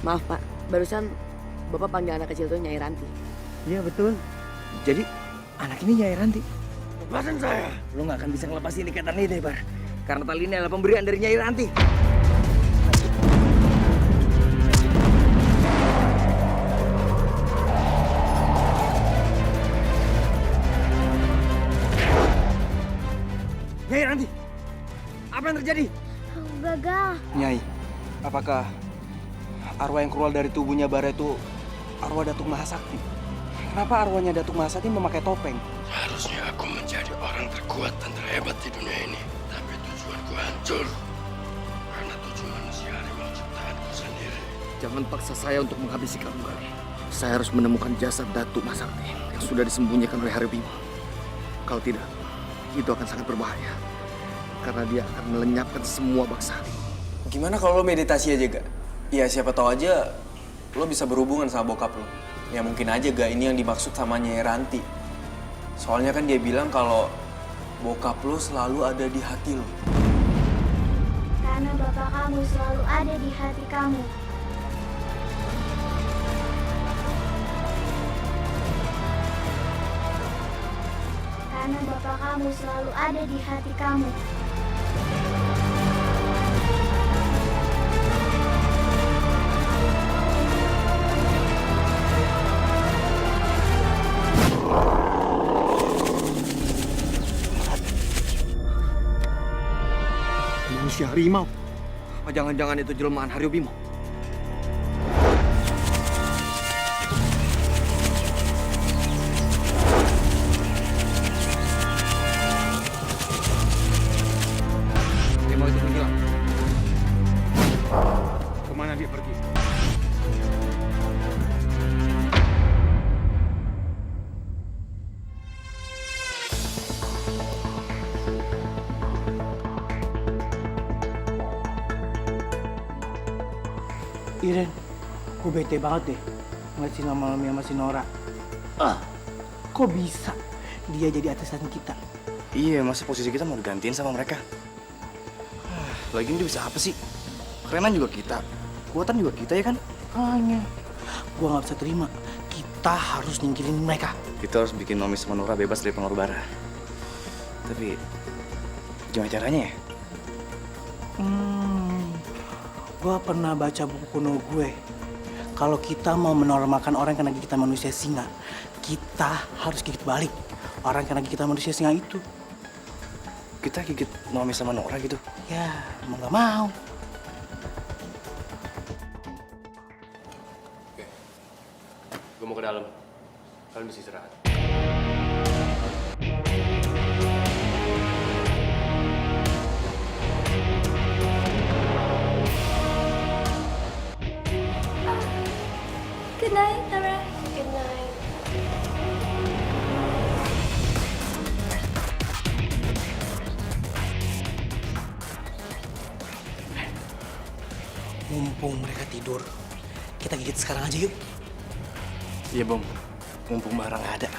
Maaf Pak, barusan Bapak panggil anak kecil itu Nyai Ranti. Iya betul. Jadi anak ini Nyai Ranti. Lepasin saya. Lo nggak akan bisa ngelepasin ikatan ini, Bar. Karena tali ini adalah pemberian dari Nyai Ranti. Nyai Ranti, apa yang terjadi? Aku gagal. Nyai, apakah arwah yang keluar dari tubuhnya Bara itu arwah Datuk Mahasakti? Kenapa arwahnya Datuk Mahasakti memakai topeng? Harusnya aku menjadi orang terkuat dan terhebat di dunia ini. Tapi tujuanku hancur. Karena tujuan manusia harimau ciptaanku sendiri. Jangan paksa saya untuk menghabisi kamu, Gali. Saya harus menemukan jasad Datuk Mahasakti yang sudah disembunyikan oleh Haribima. Kalau tidak, itu akan sangat berbahaya. Karena dia akan melenyapkan semua bangsa. Gimana kalau lo meditasi aja, Gak? Ya siapa tahu aja lo bisa berhubungan sama bokap lo. Ya mungkin aja Gak ini yang dimaksud sama Nyai Ranti. Soalnya kan dia bilang kalau bokap lo selalu ada di hati lo. Karena bapak kamu selalu ada di hati kamu. Karena bapak kamu selalu ada di hati kamu. Manusia harimau. Apa jangan-jangan itu jelmaan Haribima? Harimau itu menghilang. Kemana dia pergi? Iren, gue bete banget deh ngeliat si lama-lama sama si Nora. Kok bisa dia jadi atasan kita? Iya, masa posisi kita mau digantiin sama mereka? Lagi ini bisa apa sih? Kerenan juga kita, kuatan juga kita ya kan? Hanya, gue nggak bisa terima. Kita harus nyingkirin mereka. Kita harus bikin Nomi sama Nora bebas dari pengaruh Bara. Tapi, gimana caranya ya? Gue pernah baca buku kuno gue. Kalau kita mau menormalkan orang karena kita manusia singa, kita harus gigit balik orang karena kita manusia singa itu. Kita gigit Nomi sama Nora gitu? Ya, mau nggak mau. Oke, gue mau ke dalam. Kalian bisa istirahat. Good night, Nora. Good night. Mumpung mereka tidur, kita gigit sekarang aja yuk. Iya, Bom. Mumpung Bara nggak ada.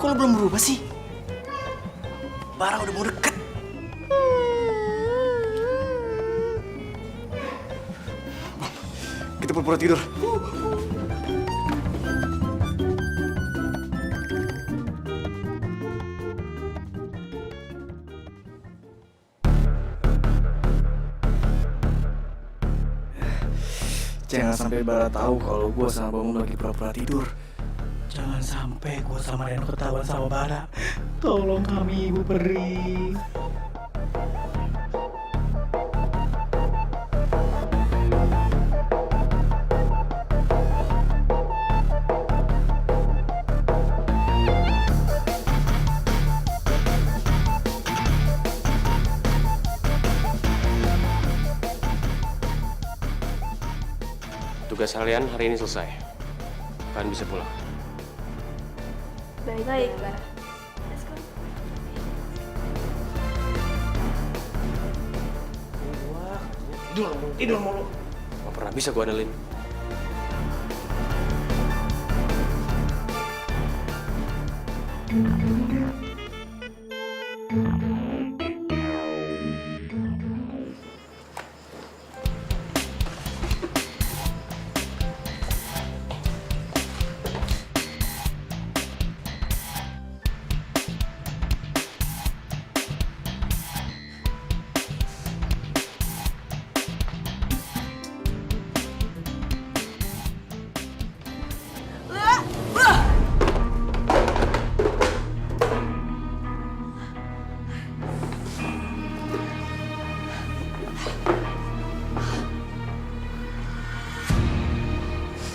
Kok lo belum berubah sih? Bara udah mau deket. Kita pura-pura tidur. Jangan sampai Bara tahu kalau gue sama Bom lagi pura-pura tidur. Jangan sampai gue sama Reno ketahuan sama Bara. Tolong kami, Ibu Peri. Tugas kalian hari ini selesai. Kalian bisa pulang. Baik, Pak. Tidur mulu. Gak pernah bisa gue andelin.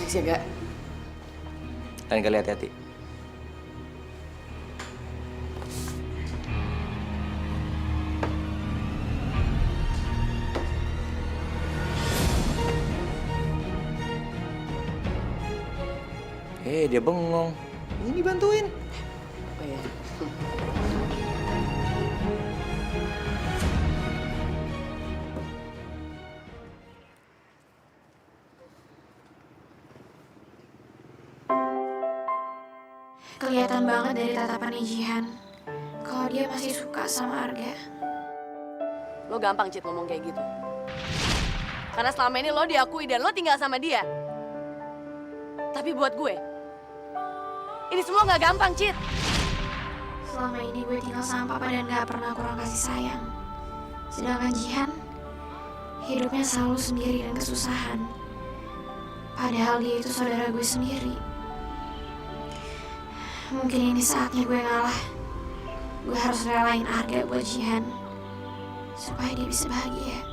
Thanks ya, Gak. Lain kali hati-hati. Dia bengong. Ini bantuin. Oh iya. Kelihatan banget dari tatapan Jihan kalau dia masih suka sama Arga. Lo gampang, Cit, ngomong kayak gitu. Karena selama ini lo diakui dan lo tinggal sama dia. Tapi buat gue, ini semua nggak gampang, Cit. Selama ini gue tinggal sama papa dan gak pernah kurang kasih sayang. Sedangkan Jihan, hidupnya selalu sendiri dan kesusahan. Padahal dia itu saudara gue sendiri. Mungkin ini saatnya gue ngalah. Gue harus relain Arga buat Jihan. Supaya dia bisa bahagia.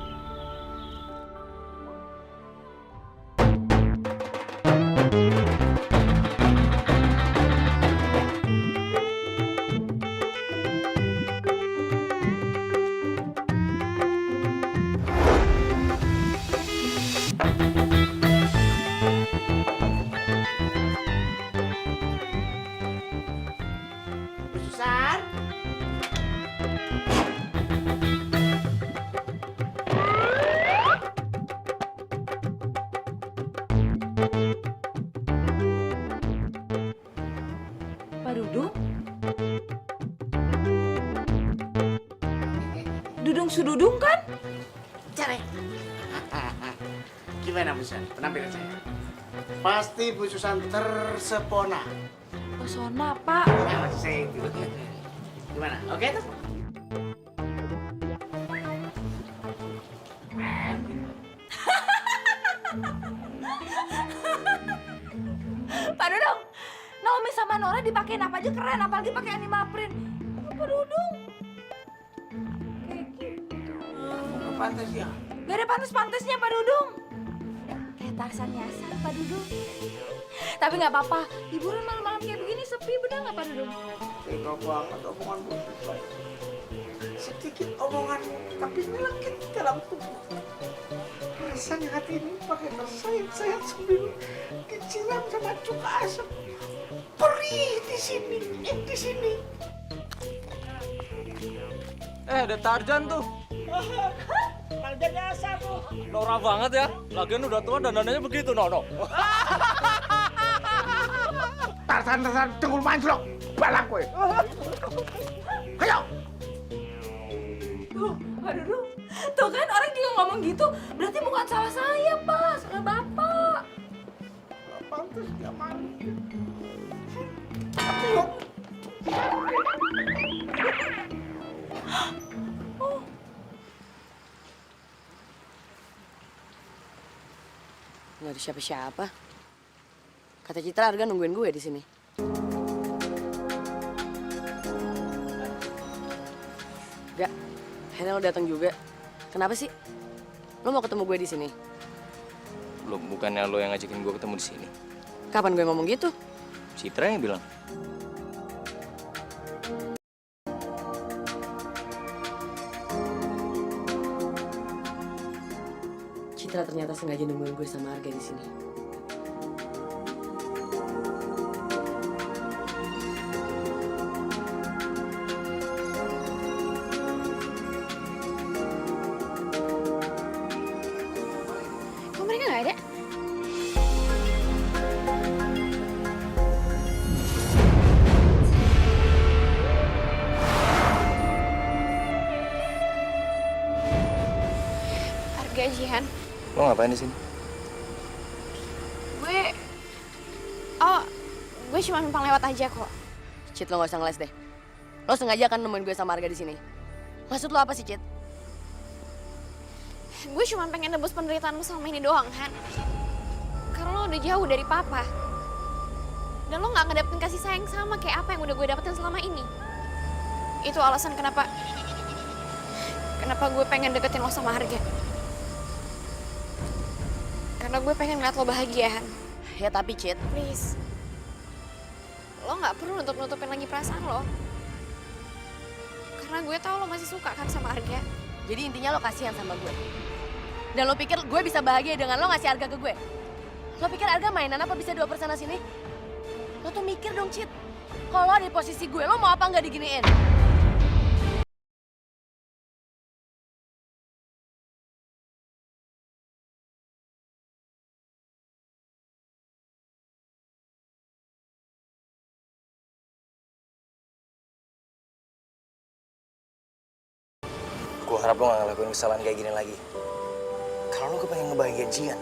Pak Dudung? Dudung Sududung kan? Cari. Gimana Bu Susan? Penampilan saya? Pasti Bu Susan tersepona. Pesona, Pak. Ya, maksud saya itu. Gimana? Oke tuh? Pak Dudung, Naomi sama Nora dipakein apa aja keren, apalagi pakai animal print. Pak Dudung. Kayak gitu. Pantas ya. Gak ada pantas-pantasnya Pak Dudung. Kayak Tarsan nyasar Pak Dudung. Tapi nggak apa-apa, hiburan malam-malam kayak begini sepi, bener nggak Pak Dudung? Tega banget omongan Bu Susan. Sedikit omongan, tapi nyelekit dalam tubuh. Rasanya hati ini pakai tersayat-sayat sambil disiram sama cuka asam. Perih di sini, di sini. Ada Tarjan tuh. Tarjan nyasar tuh. Norak banget ya. Lagian udah tua dandanannya begitu, Nono. Tarsan dengkul manjlok. Balang kowe. Ayo. Tuh, Pak Dudung. Tuh kan orang juga ngomong gitu. Berarti bukan salah saya, Pak. Salah Bapak. Pantas dia mandi. Ayo. Nggak ada siapa-siapa. Kata Citra, Arga nungguin gue di sini. Gak, akhirnya lo datang juga. Kenapa sih? Lo mau ketemu gue di sini? Lo bukannya lo yang ngajakin gue ketemu di sini? Kapan gue ngomong gitu? Citra yang bilang. Citra ternyata sengaja nungguin gue sama Arga di sini. Gajian. Lo ngapain di sini? Gue cuma numpang lewat aja kok. Cit, lo gak usah ngeles deh. Lo sengaja kan nemuin gue sama Arga di sini. Maksud lo apa sih, Cit? Gue cuma pengen nebus penderitaan lo selama ini doang, Han. Karena lo udah jauh dari papa. Dan lo gak ngedapetin kasih sayang sama kayak apa yang udah gue dapetin selama ini. Itu alasan kenapa gue pengen deketin lo sama Arga. Karena gue pengen ngeliat lo bahagia, Han. Ya tapi, Cit. Please. Lo gak perlu nutup-nutupin lagi perasaan lo. Karena gue tahu lo masih suka kan sama Arga. Jadi intinya lo kasihan sama gue. Dan lo pikir gue bisa bahagia dengan lo ngasih Arga ke gue? Lo pikir Arga mainan apa bisa dioper sana sini? Lo tuh mikir dong, Cit. Kalau di posisi gue, lo mau apa nggak diginiin? Gue harap lo gak ngelakuin kesalahan kayak gini lagi. Kalau lo kepengen ngebahagiain Jihan,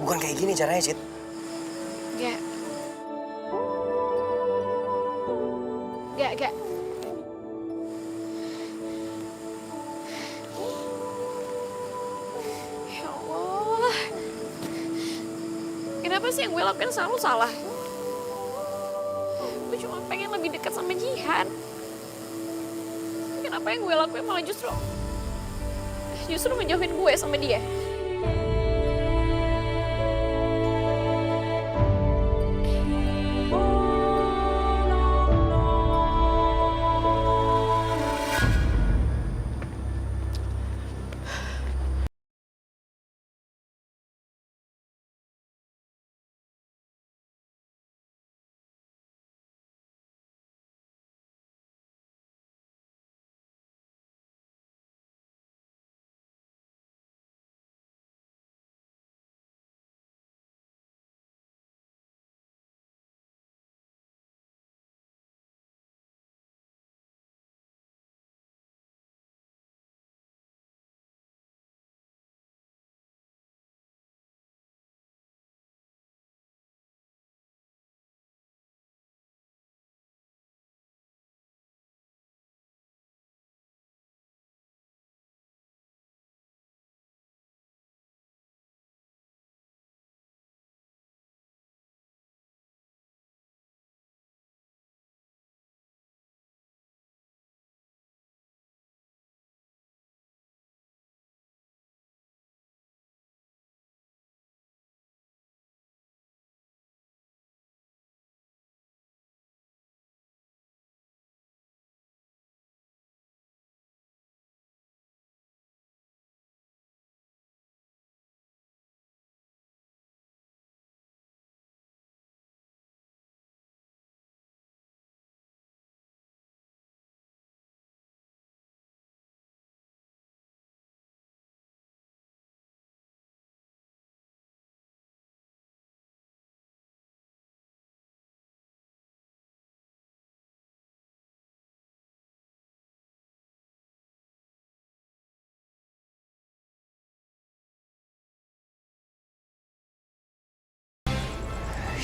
bukan kayak gini caranya, Cit. Gak. Ya Allah. Kenapa sih yang gue lakuin selalu salah? Gue cuma pengen lebih dekat sama Jihan. Kenapa yang gue lakuin malah justru ngejauhin gue sama dia?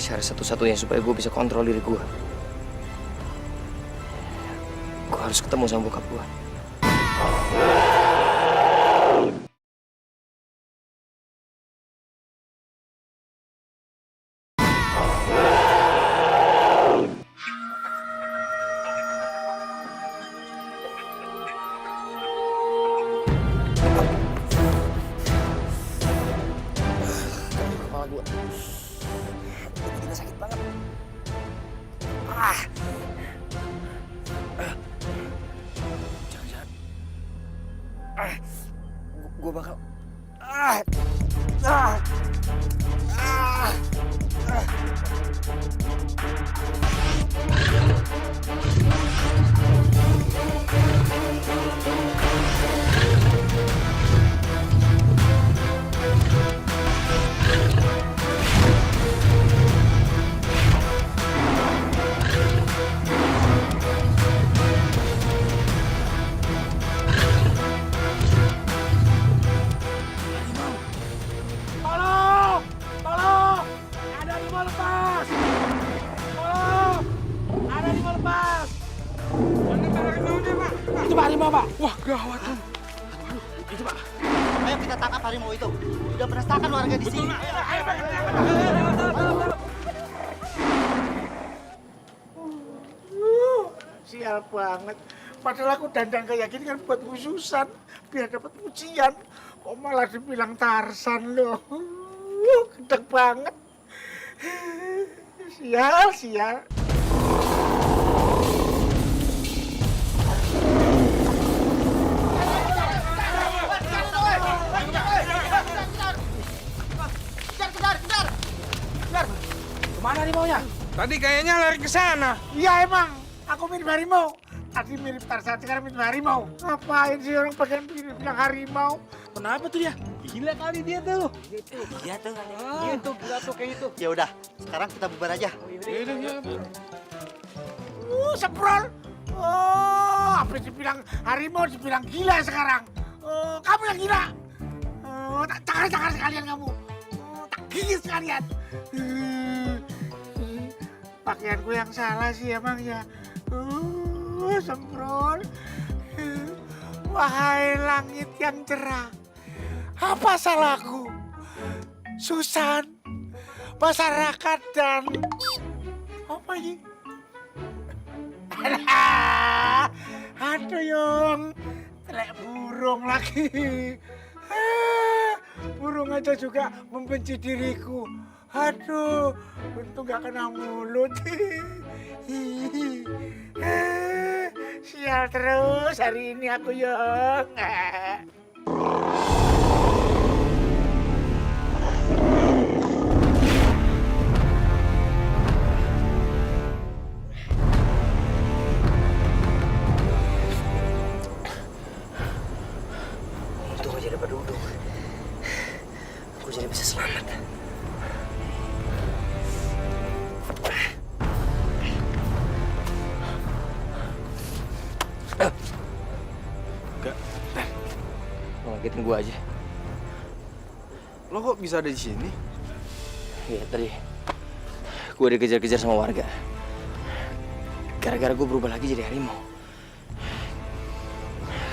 Cara satu-satunya supaya gue bisa kontrol diri gue harus ketemu sama bokap gue. Kepala gue. Ini sakit banget. Jangan. Gue bakal. cepat. Ayo kita tangkap harimau itu. Sudah meresahkan warga di sini. Sial banget. Padahal aku dandan kayak gini kan buat khususan. Biar dapat pujian. Kok malah dibilang Tarsan loh. Gedeg banget. Sial. Kemana harimaunya? Tadi kayaknya lari ke sana. Iya emang. Aku mirip harimau. Tadi mirip Tarzan, sekarang mirip harimau. Ngapain sih orang bagian bilang harimau? Kenapa tuh dia? Gila kali dia tuh. Iya tuh. Iya tuh, gila tuh kayak gitu. Ya udah, sekarang kita bubar aja. Seprol. Oh, apa dibilang harimau dibilang gila sekarang. Oh, kamu yang gila. Oh, cakar sekalian kamu. Oh, tak gigit sekalian. Pakaianku yang salah sih emang ya. Semprol. Wahai langit yang cerah. Apa salahku? Susan, masyarakat dan apa ini? Aduh Yung, telek burung lagi. Burung aja juga membenci diriku. Aduh, untung gak kena mulut. Sial terus hari ini aku Yung. Untung aja dapat duduk. Aku jadi bisa selamat. Enggak. Lo ngagetin gua aja. Lo kok bisa ada di sini? Iya tadi gua dikejar-kejar sama warga. Gara-gara gua berubah lagi jadi harimau.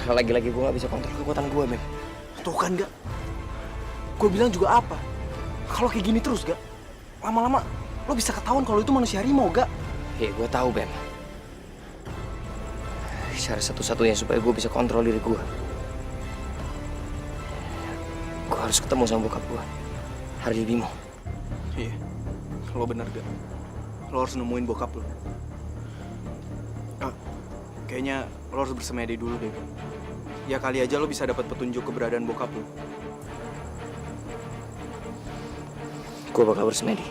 Lagi-lagi gua nggak bisa kontrol kekuatan gua, Beb. Tuh kan, Gak? Gue bilang juga apa? Kalau kayak gini terus, Gak? Lama-lama lo bisa ketahuan kalau itu manusia harimau, Gak? Iya, gua tahu, Beb. Cara satu-satunya supaya gue bisa kontrol diri gue harus ketemu sama bokap gue, Hari Bimo. Iya, lo bener Gak? Lo harus nemuin bokap lo. Kayaknya lo harus bersemedi dulu deh. Ya kali aja lo bisa dapat petunjuk keberadaan bokap lo. Gue bakal bersemedi.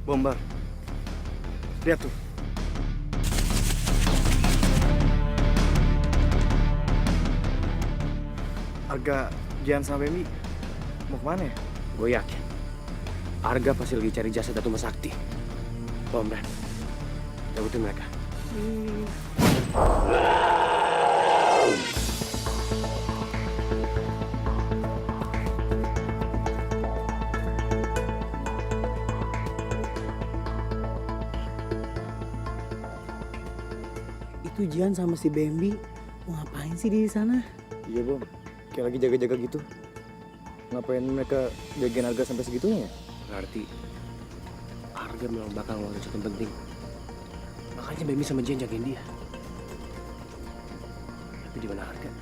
Bombar. Lihat tuh. Arga, Jihan sama Bambi mau kemana ya? Gue yakin Arga pasti lagi cari jasa Datu Masakti. Bom dan dapetin mereka. Itu Jihan sama si Bambi mau ngapain sih di sana? Iya Bom, kayak lagi jaga-jaga gitu. Ngapain mereka jagain Arga sampai segitunya ya? Berarti Arga memang bakal ngeluarin sesuatu yang penting. Makanya Bambi sama Jihan jagain dia. Tapi di mana Arga?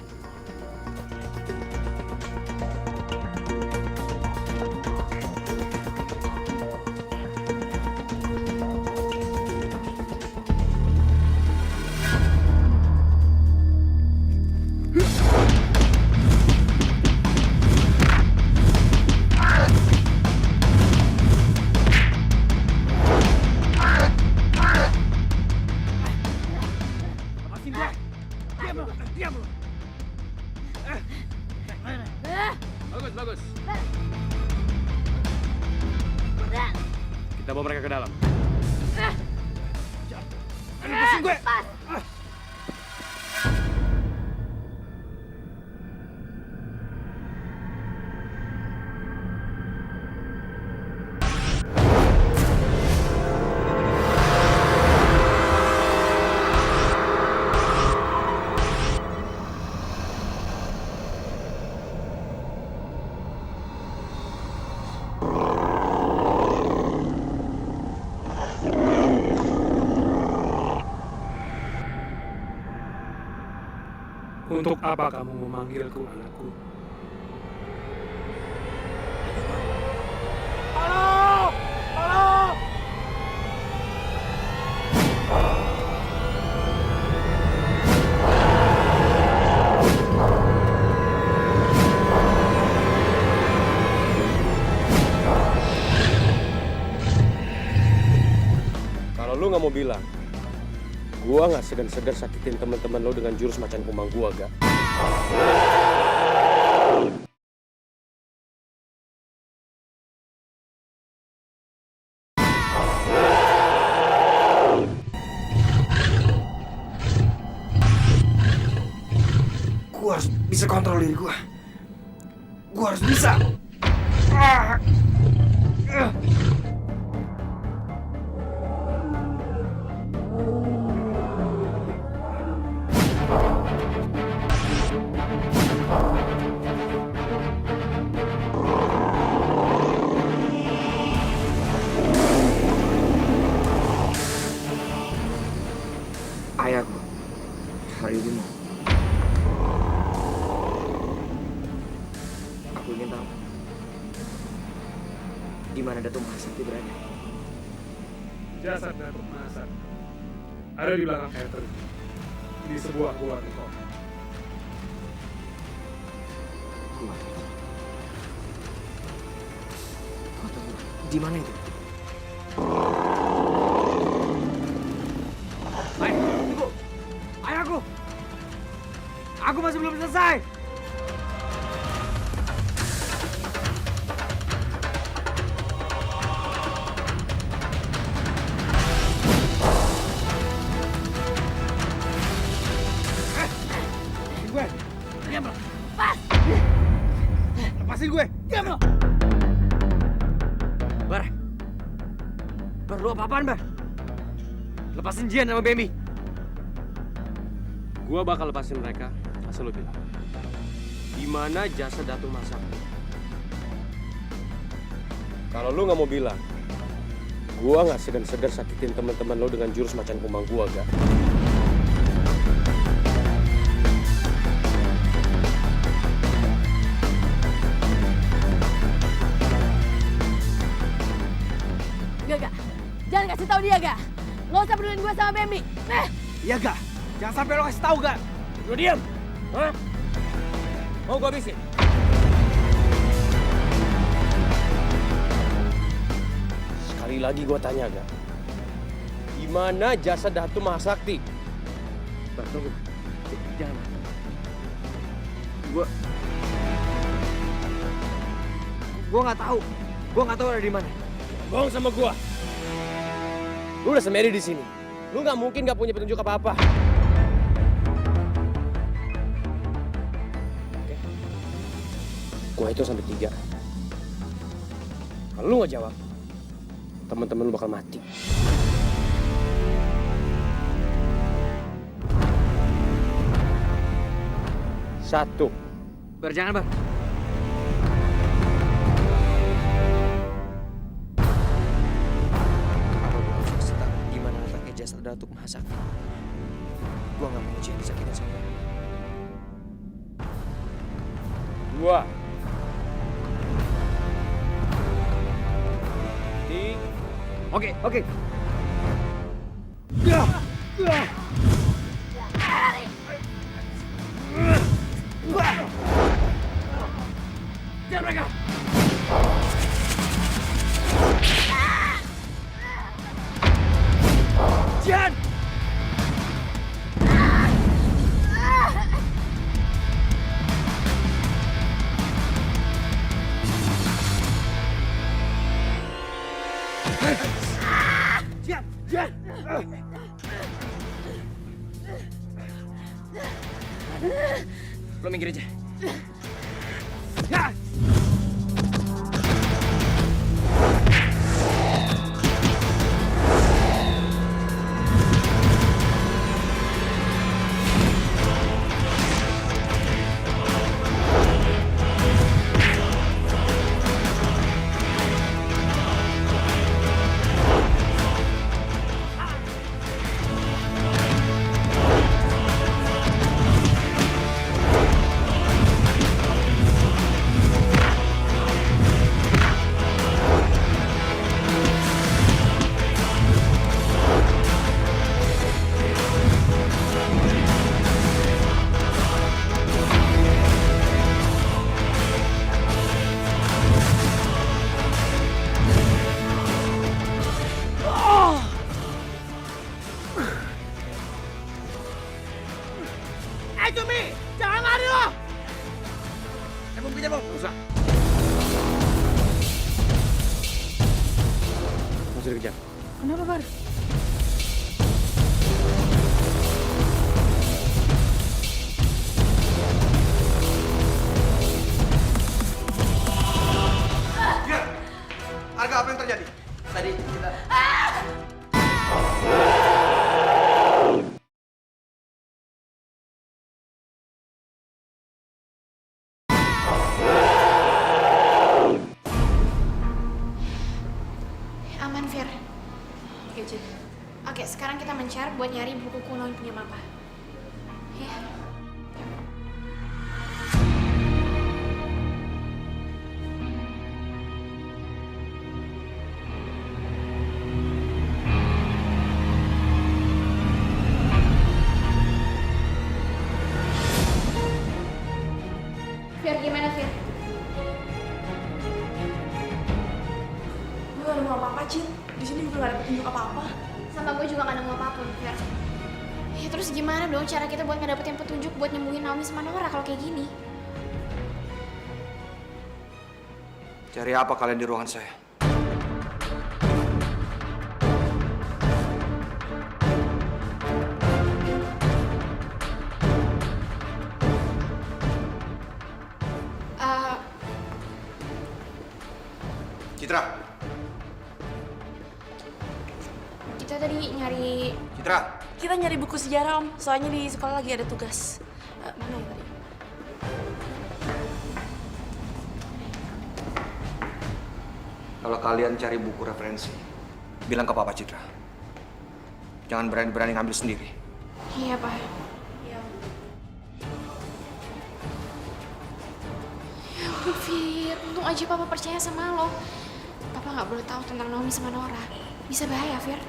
Bagus. Kita bawa mereka ke dalam. Lepasin gue. Untuk apa kamu memanggilku anakku? Tolong! Tolong! Kalau lu nggak mau bilang, gua nggak segan-segan sakitin teman-teman lo dengan jurus macan kumbang gua, gak? Gua harus bisa kontrol diri gua. Gua harus bisa. Ayahku, hari ini aku ingin tahu di mana Datuk Mahasakti berada. Jasad Datuk Mahasakti ada di belakang air terjun di sebuah gua di kota. Gua. Kota gua. Di mana itu? Tunggu! Ayahku! Aku masih belum selesai! Gue! Diam lo! Pas! Lepasin gue! Diam lo! Bar! Bar, lu apa-apaan, Bar? Lepasin Jian sama Bambi! Gua bakal lepasin mereka, asal lu bilang. Di mana jasad Datuk Mahasakti? Kalau lu nggak mau bilang, gua nggak segan-segan sakitin teman-teman lo dengan jurus macan kumbang gua, gak? Gak. Jangan kasih tahu dia, Gak. Nggak usah pedulin gue sama Bambi. Iya, Gak? Jangan sampai lo kasih tahu, Gak? Lu diam! Hah? Mau gua habisin? Sekali lagi gua tanya, Gak. Di mana jasad Datuk Mahasakti? Bar, tunggu. Jangan. Gua nggak tahu. Gua nggak tahu ada di mana. Bohong sama gua. Lu udah semedi di sini. Lu nggak mungkin nggak punya petunjuk apa-apa. Oke. Gua hitung sampai 3. Kalau lu nggak jawab, teman-teman lu bakal mati. 1. Bar, jangan, Bar. Apa gua harus kasih tahu di mana letaknya jasad Datuk Mahasakti? Gua nggak mau Jian disakitin sama dia. 2. 3. Oke. Jangan mereka! Jian! Jian! Lo minggir aja. Ya! Kenapa, Bar? Arga, apa yang terjadi? Tadi kita... Aman, Fir. Oke, Cid. Oke, sekarang kita mencari buat nyari buku kuno yang punya Papa. Ya. Fir, gimana, Fir? Gue gak nemu apa-apa, Cid. Di sini juga gak ada petunjuk apa-apa. Sama gue juga gak nemu apapun, Fir. Ya terus gimana dong cara kita buat ngedapetin petunjuk buat nyembuhin Naomi sama Nora kalau kayak gini? Cari apa kalian di ruangan saya? Citra, Kita tadi nyari... Citra. Kita nyari buku sejarah, Om. Soalnya di sekolah lagi ada tugas. Mana ya tadi? Kalau kalian cari buku referensi, bilang ke Papa Citra. Jangan berani-berani ngambil sendiri. Iya, Pak. Iya. Ya ampun, Fir. Untung aja Papa percaya sama lo. Papa nggak boleh tahu tentang Naomi sama Nora. Bisa bahaya, Fir.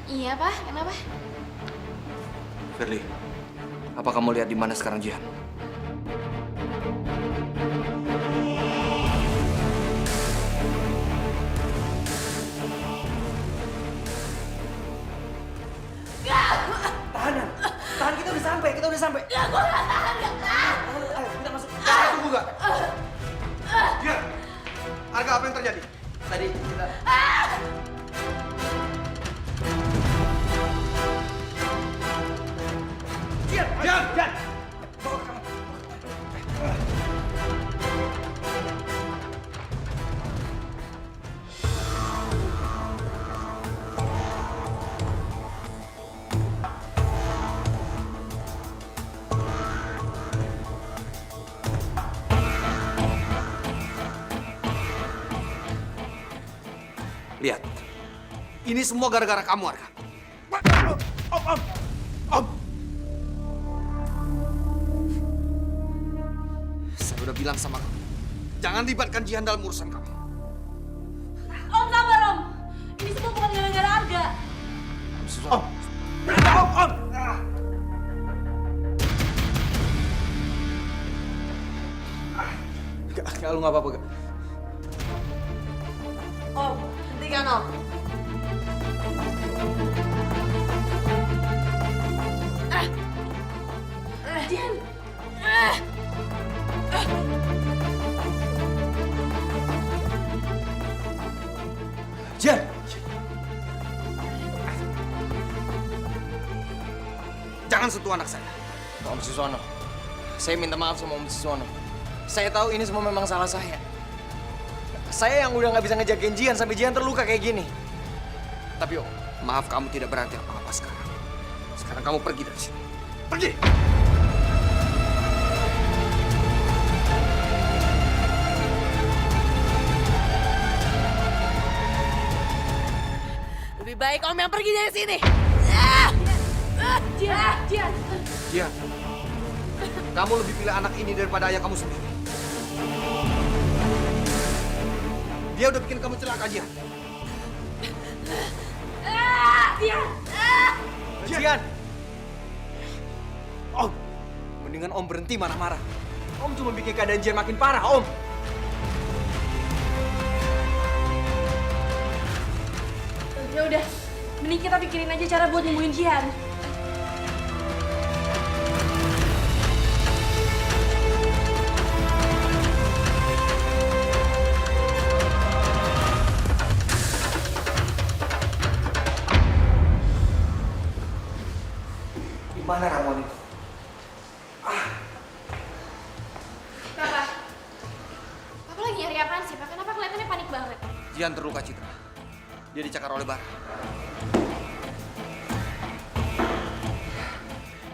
Iya, Pak. Kenapa? Firly, apa kamu lihat di mana sekarang Jihan? Tahan, kita udah sampai, Gak, gue gak tahan, gak tahan. Ayo, kita masuk. Tunggu gak? Jihan, Arga, apa yang terjadi? Tadi kita... Jihan! Lihat, ini semua gara-gara kamu, Arga. Om! Saya udah bilang sama kamu, jangan libatkan Jihan dalam urusan kamu. Om, sabar, Om. Ini semua bukan gara-gara Arga. Om! Gak, lu gak apa-apa, gak? Om, hentikan, Om. Jihan. Jihan! Jangan sentuh anak saya. Om Siswono, saya minta maaf sama Om Siswono. Saya tahu ini semua memang salah saya. Saya yang udah nggak bisa ngejagain Jihan sampai Jihan terluka kayak gini. Tapi Om, maaf kamu tidak berarti apa-apa sekarang. Sekarang kamu pergi dari sini. Pergi! Lebih baik Om yang pergi dari sini. Jihan. Jihan, kamu lebih pilih anak ini daripada ayah kamu sendiri. Dia udah bikin kamu celaka, Jihan. Jihan! Om, mendingan Om berhenti marah-marah. Om cuma bikin keadaan Jihan makin parah, Om. Ya udah, mending kita pikirin aja cara buat nyembuhin Jihan. Mana ramuan itu? Papa. Papa lagi nyari apaan sih, Pak? Kenapa kelihatannya panik banget? Jihan terluka, Citra. Dia dicakar oleh Bara.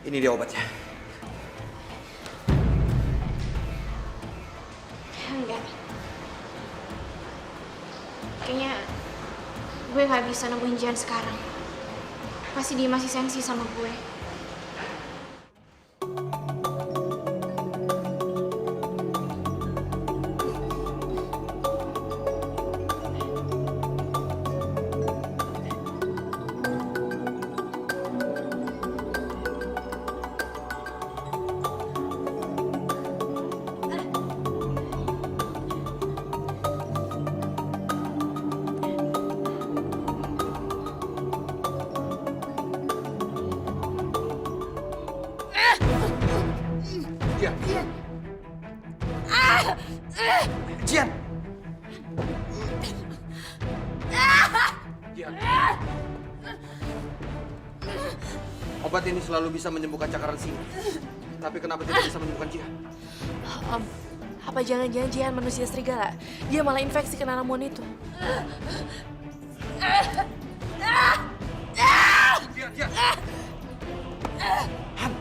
Ini dia obatnya. Enggak. Kayaknya gue nggak bisa nemuin Jihan sekarang. Pasti dia masih sensi sama gue. Jihan! Obat ini selalu bisa menyembuhkan cakaran singa. Tapi kenapa tidak bisa menyembuhkan Jihan? Apa jangan-jangan Jihan manusia serigala? Dia malah infeksi kena ramuan itu. Jihan!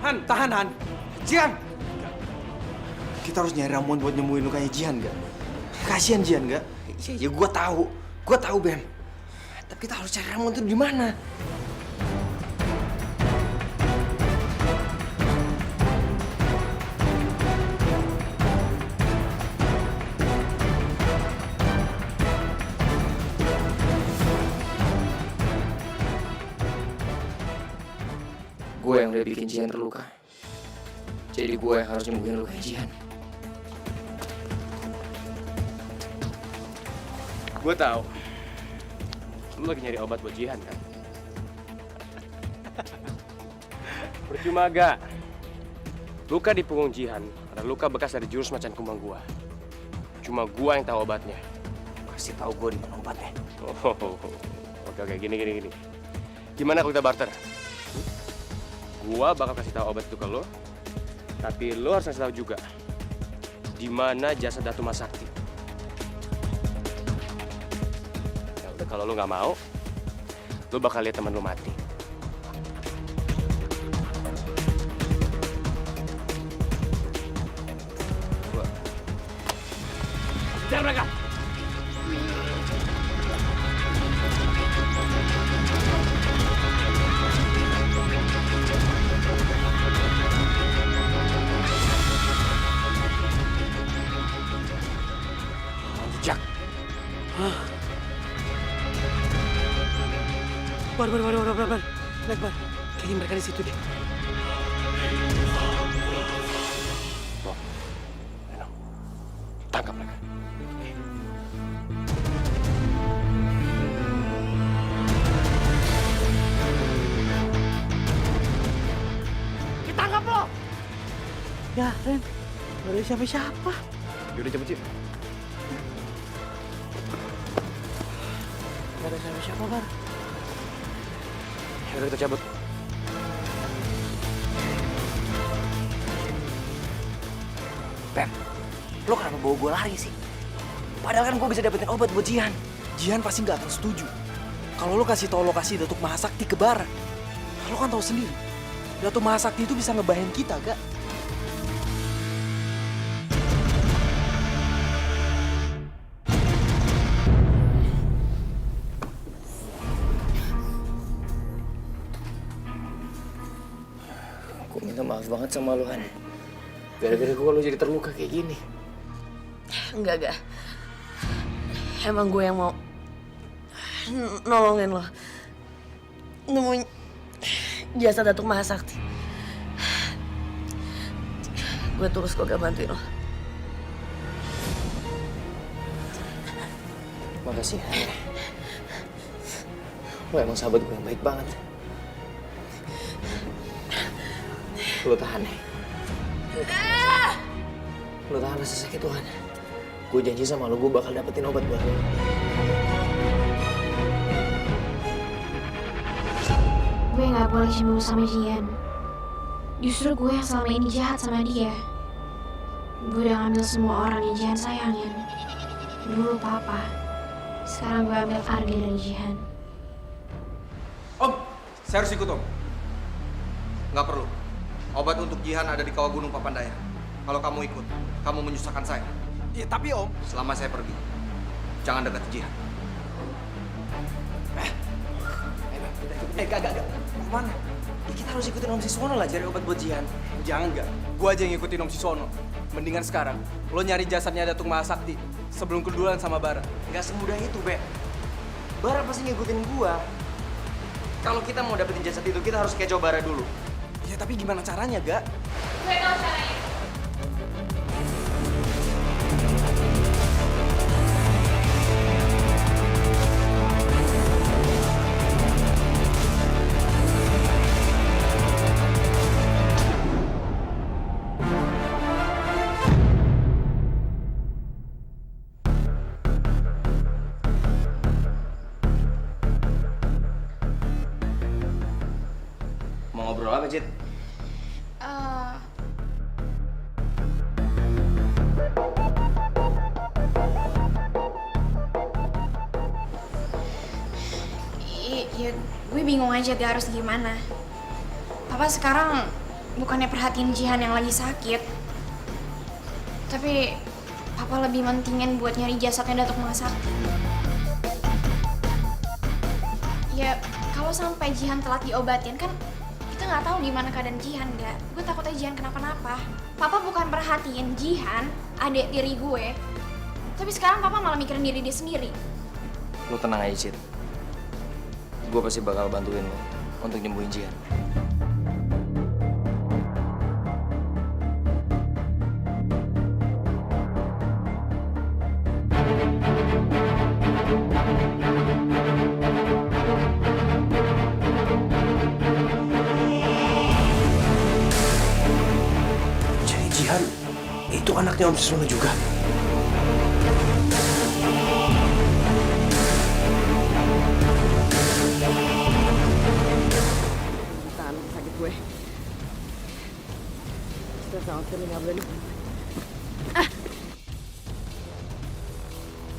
Han, tahan Han! Jihan! Kita harus nyari ramuan buat nyembuhin lukanya Jihan, gak? Kasian Jihan, gak? Ya gua tahu Bem. Tapi kita harus cari ramuan itu di mana? Gue yang udah bikin Jihan terluka. Jadi gue yang harus nyembuhin luka Jihan. Gue tahu. Lu lagi nyari obat buat Jihan kan? Percuma gak? Luka di punggung Jihan ada luka bekas dari jurus macan kumbang gua. Cuma gua yang tahu obatnya. Kasih tahu gua di mana obatnya. Oke, gini. Gimana kalau kita barter? Gua bakal kasih tahu obat itu ke lo. Tapi lo harus kasih tahu juga di mana jasad Datu Masakti. Ya udah, kalau lo nggak mau, lo bakal lihat teman lo mati. Kejar mereka! Jack. Bar. Naik, Bar. Kayaknya mereka di situ deh. Tangkap mereka. Kita tangkap lo! Ya, Ren. Gak ada siapa-siapa. Yaudah, cepet yuk. Gak ada siapa-siapa, Bar. Yaudah, kita cabut. Bem, lo kenapa bawa gue lari sih? Padahal kan gue bisa dapetin obat buat Jihan. Jihan pasti nggak akan setuju. Kalau lo kasih tau lokasi Datuk Mahasakti ke Bara, lo kan tahu sendiri. Datuk Mahasakti itu bisa ngebahayain kita, gak? Gue minta maaf banget sama lo, Han. Gara-gara gue lo jadi terluka kayak gini. Enggak. Emang gue yang mau nolongin lo. Nemuin jasad Datuk Mahasakti. Gue tulus kok gak bantuin lo. Makasih, Han. Lo emang sahabat gue yang baik banget. Lo tahan ya. Lo tahan rasa sakit Tuhan. Gue janji sama lo, gue bakal dapetin obat buat lo. Gue nggak boleh cemburu sama Jihan. Justru gue yang selama ini jahat sama dia. Gue udah ngambil semua orang yang Jihan sayangin. Dulu papa, sekarang gue ambil Arga dari Jihan. Om, saya harus ikut om. Nggak perlu. Obat untuk Jihan ada di kawah gunung Papandaya. Kalau kamu ikut, kamu menyusahkan saya. Iya, tapi om. Selama saya pergi, jangan dekat Jihan. Gak. Mau kemana? Ya, kita harus ikutin Om Sisono lah cari obat buat Jihan. Jangan gak. Gua aja yang ngikutin Om Sisono. Mendingan sekarang, lo nyari jasadnya Datuk Mahasakti sebelum keduluan sama Bara. Gak semudah itu, Be. Bara pasti ngikutin gua. Kalau kita mau dapetin jasad itu, kita harus kecoh Bara dulu. Ya, tapi gimana caranya, Gak? Gue tau caranya. Mau ngobrol apa, Cid? Ya, gue bingung aja gak harus gimana. Papa sekarang bukannya perhatiin Jihan yang lagi sakit, tapi Papa lebih mentingin buat nyari jasadnya Datuk Mahasakti. Ya, kalau sampai Jihan telat diobatin kan kita nggak tahu gimana keadaan Jihan, nggak? Gue takutnya Jihan kenapa-napa. Papa bukan perhatiin Jihan, adik tiri gue, tapi sekarang Papa malah mikirin diri dia sendiri. Lu tenang aja, Cid. Gue pasti bakal bantuin lo untuk nyembuhin Jihan. Jadi Jihan itu anaknya Om Sisono juga. Sakit gue. Kita sangat sering nggak boleh.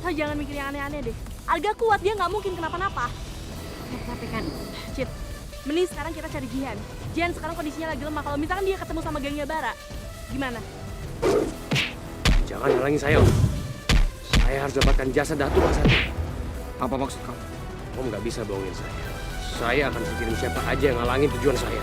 Lo jangan mikir yang aneh-aneh deh. Arga kuat, dia nggak mungkin kenapa-napa. Tapi kan, Cid, mending sekarang kita cari Jihan. Jihan sekarang kondisinya lagi lemah. Kalau misalkan dia ketemu sama gengnya Bara, gimana? Jangan halangin saya, Om. Saya harus dapatkan jasad Datuk Mahasakti. Apa maksud kamu? Om nggak bisa bohongin saya. Saya akan pikirin siapa aja yang ngalangin tujuan saya.